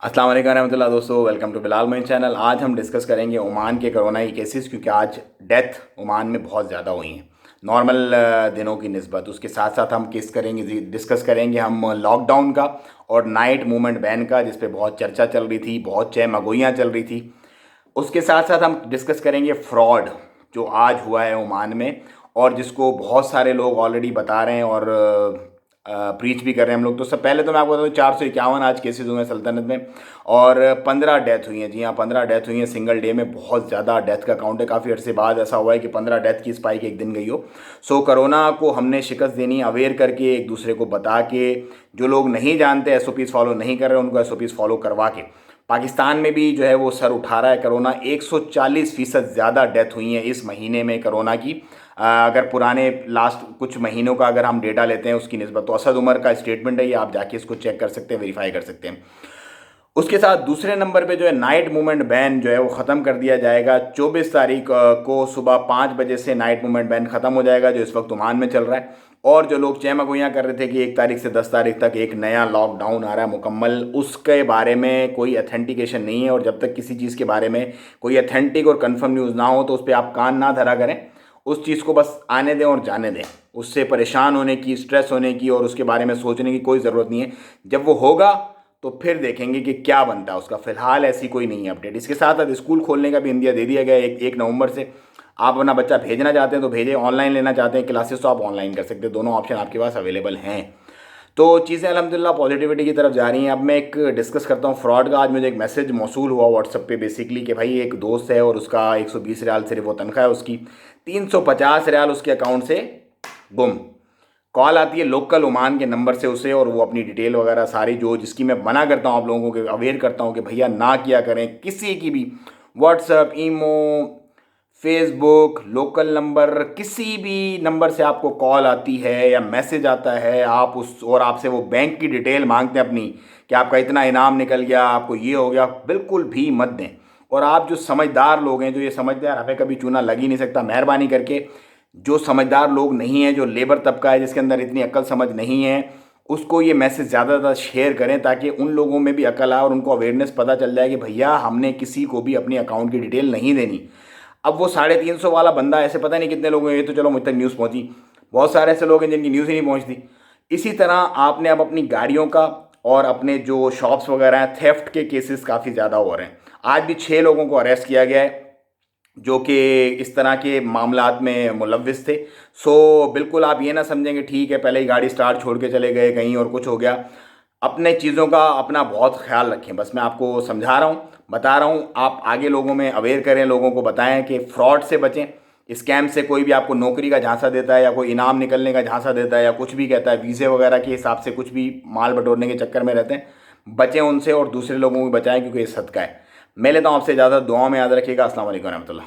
अस्सलाम वालेकुम रहमतुल्लाह दोस्तों, welcome to Bilal Moin channel. आज हम डिस्कस करेंगे ओमान के कोरोना के केसेस, क्योंकि आज डेथ ओमान में बहुत ज़्यादा हुई हैं नॉर्मल दिनों की निस्बत। उसके साथ साथ हम डिस्कस करेंगे हम लॉकडाउन का और नाइट मूवमेंट बैन का, जिस पे बहुत चर्चा चल रही थी, बहुत चहमगोइयाँ चल रही थी। उसके साथ साथ हम डिस्कस करेंगे फ्रॉड जो आज हुआ है ओमान में, और जिसको बहुत सारे लोग ऑलरेडी बता रहे हैं और प्रीच भी कर रहे हैं हम लोग। तो सब पहले तो मैं आपको बता दूँ, 451 आज केसेस हुए हैं सल्तनत में और 15 डेथ हुई हैं। जी हाँ, 15 डेथ हुई हैं सिंगल डे में। बहुत ज़्यादा डेथ का काउंट है। काफ़ी अर्से बाद ऐसा हुआ है कि 15 डेथ की स्पाइक एक दिन गई हो। सो कोरोना को हमने शिकस्त देनी, अवेयर करके, एक दूसरे को बता के, जो लोग नहीं जानते, एसओपीज़ फॉलो नहीं कर रहे, उनको एसओपीज़ फॉलो करवा के। पाकिस्तान में भी जो है वो सर उठा रहा है कोरोना। 140% ज़्यादा डेथ हुई हैं इस महीने में कोरोना की। अगर पुराने लास्ट कुछ महीनों का अगर हम डेटा लेते हैं उसकी निस्बत, तो असद उमर का स्टेटमेंट है ये, आप जाके इसको चेक कर सकते हैं, वेरीफाई कर सकते हैं। उसके साथ दूसरे नंबर पे जो है नाइट मूवमेंट बैन जो है वो ख़त्म कर दिया जाएगा। 24 तारीख को सुबह 5 बजे से नाइट मूवमेंट बैन ख़त्म हो जाएगा, जो इस वक्त ओमान में चल रहा है। और जो लोग चहमगोइयाँ कर रहे थे कि 1 तारीख से 10 तारीख तक एक नया लॉकडाउन आ रहा है मुकम्मल, उसके बारे में कोई अथेंटिकेशन नहीं है। और जब तक किसी चीज़ के बारे में कोई अथेंटिक और कन्फर्म न्यूज़ ना हो तो उस पर आप कान ना धरा करें। उस चीज़ को बस आने दें और जाने दें। उससे परेशान होने की, स्ट्रेस होने की और उसके बारे में सोचने की कोई ज़रूरत नहीं है। जब वो होगा तो फिर देखेंगे कि क्या बनता है उसका। फ़िलहाल ऐसी कोई नहीं है अपडेट। इसके साथ साथ स्कूल खोलने का भी इंदिया दे दिया गया है 1 नवंबर से। आप अपना बच्चा भेजना चाहते हैं तो भेजें, ऑनलाइन लेना चाहते हैं क्लासेस तो आप ऑनलाइन कर सकते हैं। दोनों ऑप्शन आपके पास अवेलेबल हैं। तो चीज़ें अल्हम्दुलिल्लाह पॉजिटिविटी की तरफ जा रही हैं। अब मैं एक डिस्कस करता हूँ फ्रॉड का। आज मुझे एक मैसेज मौसूल हुआ व्हाट्सएप पे बेसिकली कि भाई एक दोस्त है और उसका 120 रियाल सिर्फ वो तनख्वाह है उसकी, 350 रियाल उसके अकाउंट से गुम। कॉल आती है लोकल ओमान के नंबर से उसे, और वो अपनी डिटेल वगैरह सारी, जो जिसकी मैं मना करता हूँ आप लोगों को, अवेयर करता हूँ कि भैया ना किया करें किसी की भी। व्हाट्सएप, ईमो, फेसबुक, लोकल नंबर, किसी भी नंबर से आपको कॉल आती है या मैसेज आता है, आप उस और आपसे वो बैंक की डिटेल मांगते हैं अपनी, कि आपका इतना इनाम निकल गया, आपको ये हो गया, बिल्कुल भी मत दें। और आप जो समझदार लोग हैं, जो ये समझते हैं यार हमें कभी चूना लग ही नहीं सकता, मेहरबानी करके जो समझदार लोग नहीं हैं, जो लेबर तबका है जिसके अंदर इतनी अक्ल समझ नहीं है, उसको ये मैसेज ज़्यादा से ज़्यादा शेयर करें, ताकि उन लोगों में भी अकल आए और उनको अवेयरनेस पता चल जाए कि भैया हमने किसी को भी अपनी अकाउंट की डिटेल नहीं देनी। अब वो 350 वाला बंदा, ऐसे पता नहीं कितने लोग हैं, ये तो चलो मुझ तक न्यूज़ पहुंची, बहुत सारे ऐसे लोग हैं जिनकी न्यूज़ ही नहीं पहुंचती। इसी तरह आपने अब अपनी गाड़ियों का और अपने जो शॉप्स वगैरह हैं, थेफ्ट के केसेस काफ़ी ज़्यादा हो रहे हैं। आज भी 6 लोगों को अरेस्ट किया गया है जो कि इस तरह के मामलात में मुलव्विस थे। सो बिल्कुल आप ये ना समझेंगे ठीक है पहले ही गाड़ी स्टार्ट छोड़ के चले गए कहीं और कुछ हो गया। अपने चीज़ों का अपना बहुत ख्याल रखें। बस मैं आपको समझा रहा हूँ, बता रहा हूँ, आप आगे लोगों में अवेयर करें, लोगों को बताएं कि फ्रॉड से बचें। स्कैम से कोई भी आपको नौकरी का झांसा देता है या कोई इनाम निकलने का झांसा देता है या कुछ भी कहता है, वीज़े वगैरह के हिसाब से कुछ भी माल बटोरने के चक्कर में रहते हैं, बचें उनसे और दूसरे लोगों को बचाएं, क्योंकि ये सदका है। मैं लेता हूँ आपसे इजाज़त। दुआओं में याद रखिएगा। अस्सलाम वालेकुम रहमतुल्लाह।